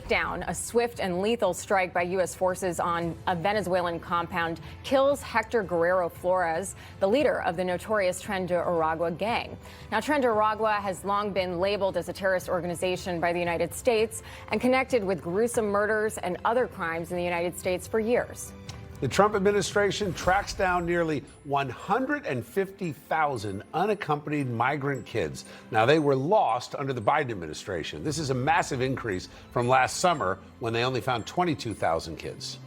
Down, a swift and lethal strike by U.S. forces on a Venezuelan compound kills Hector Guerrero Flores, the leader of the notorious Tren de Aragua gang. Now, Tren de Aragua has long been labeled as a terrorist organization by the United States and connected with gruesome murders and other crimes in the United States for years. The Trump administration tracks down nearly 150,000 unaccompanied migrant kids. Now, they were lost under the Biden administration. This is a massive increase from last summer when they only found 22,000 kids.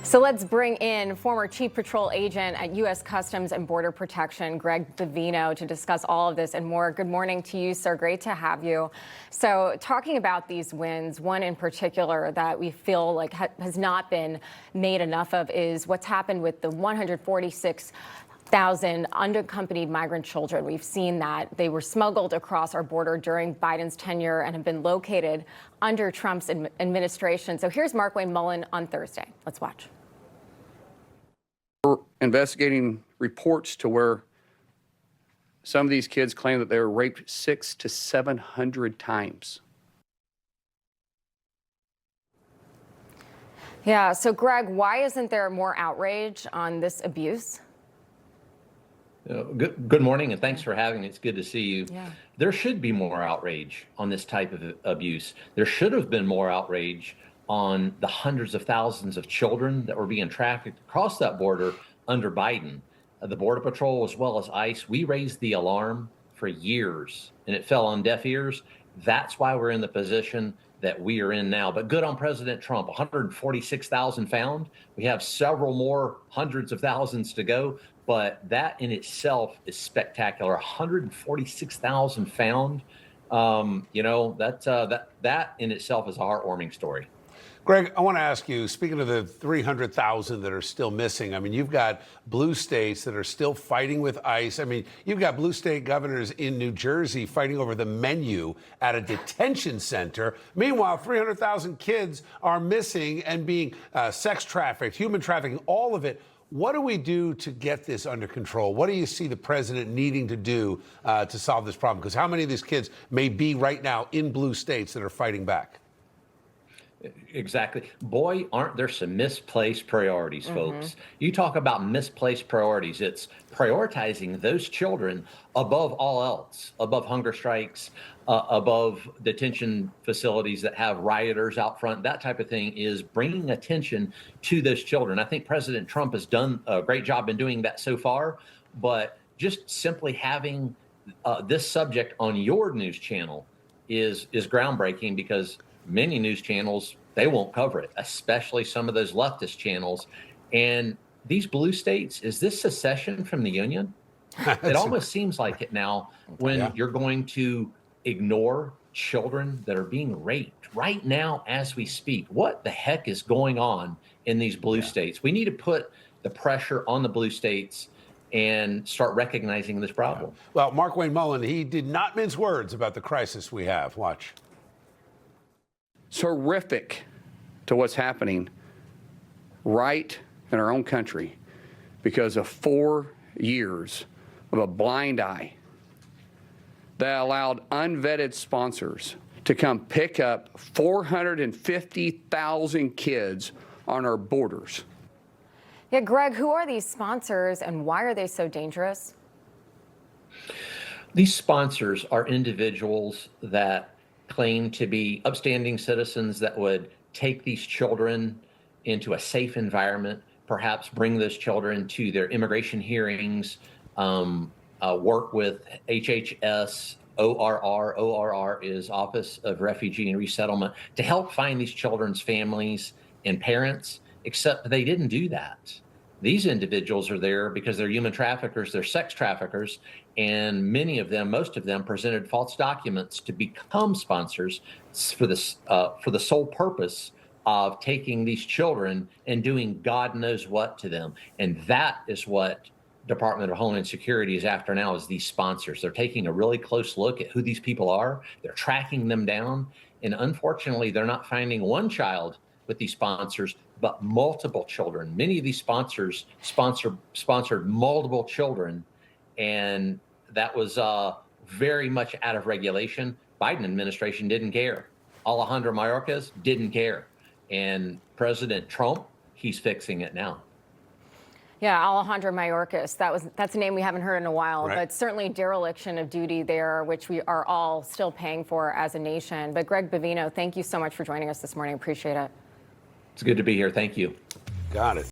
So let's bring in former Chief Patrol Agent at U.S. Customs and Border Protection, Greg Bavino, to discuss all of this and more. Good morning to you, sir. Great to have you. So talking about these wins, one in particular that we feel like has not been made enough of is what's happened with the 146,000 unaccompanied migrant children. We've seen that they were smuggled across our border during Biden's tenure and have been located under Trump's administration. So here's Markwayne Mullin on Thursday. Let's watch. We're investigating reports to where some of these kids claim that they were raped 600 to 700 times. Yeah. So, Greg, why isn't there more outrage on this abuse? Good morning, and thanks for having me. It's good to see you. Yeah. There should be more outrage on this type of abuse. There should have been more outrage on the hundreds of thousands of children that were being trafficked across that border under Biden. The Border Patrol, as well as ICE, we raised the alarm for years, and it fell on deaf ears. That's why we're in the position that we are in now. But good on President Trump, 146,000 found. We have several more hundreds of thousands to go, but that in itself is spectacular. 146,000 found. That in itself is a heartwarming story. Greg, I want to ask you, speaking of the 300,000 that are still missing, I mean, you've got blue states that are still fighting with ICE. I mean, you've got blue state governors in New Jersey fighting over the menu at a detention center. Meanwhile, 300,000 kids are missing and being sex trafficked, human trafficking, all of it. What do we do to get this under control? What do you see the president needing to do to solve this problem? Because how many of these kids may be right now in blue states that are fighting back? Exactly. Boy, aren't there some misplaced priorities, folks. You talk about misplaced priorities. It's prioritizing those children above all else, above hunger strikes, above detention facilities that have rioters out front. That type of thing is bringing attention to those children. I think President Trump has done a great job in doing that so far, but just simply having this subject on your news channel is groundbreaking, because many news channels, they won't cover it, especially some of those leftist channels. And these blue states, is this secession from the Union? It almost seems like it now when you're going to ignore children that are being raped right now as we speak. What the heck is going on in these blue states? We need to put the pressure on the blue states and start recognizing this problem. Well, Markwayne Mullin, he did not mince words about the crisis we have. Watch. It's horrific to what's happening right in our own country because of 4 years of a blind eye that allowed unvetted sponsors to come pick up 450,000 kids on our borders. Yeah, Greg, who are these sponsors and why are they so dangerous? These sponsors are individuals that claim to be upstanding citizens that would take these children into a safe environment, perhaps bring those children to their immigration hearings, work with HHS, ORR. ORR is Office of Refugee and Resettlement, to help find these children's families and parents, except they didn't do that. These individuals are there because they're human traffickers, they're sex traffickers, and many of them, most of them, presented false documents to become sponsors for the sole purpose of taking these children and doing God knows what to them. And that is what Department of Homeland Security is after now, is these sponsors. They're taking a really close look at who these people are. They're tracking them down. And unfortunately, they're not finding one child with these sponsors, but multiple children. Many of these sponsors sponsored multiple children, and that was very much out of regulation. Biden administration didn't care. Alejandro Mayorkas didn't care. And President Trump, he's fixing it now. Yeah, Alejandro Mayorkas. That's a name we haven't heard in a while, Right. but certainly dereliction of duty there, which we are all still paying for as a nation. But Greg Bovino, thank you so much for joining us this morning. Appreciate it. It's good to be here. Thank you. Got it.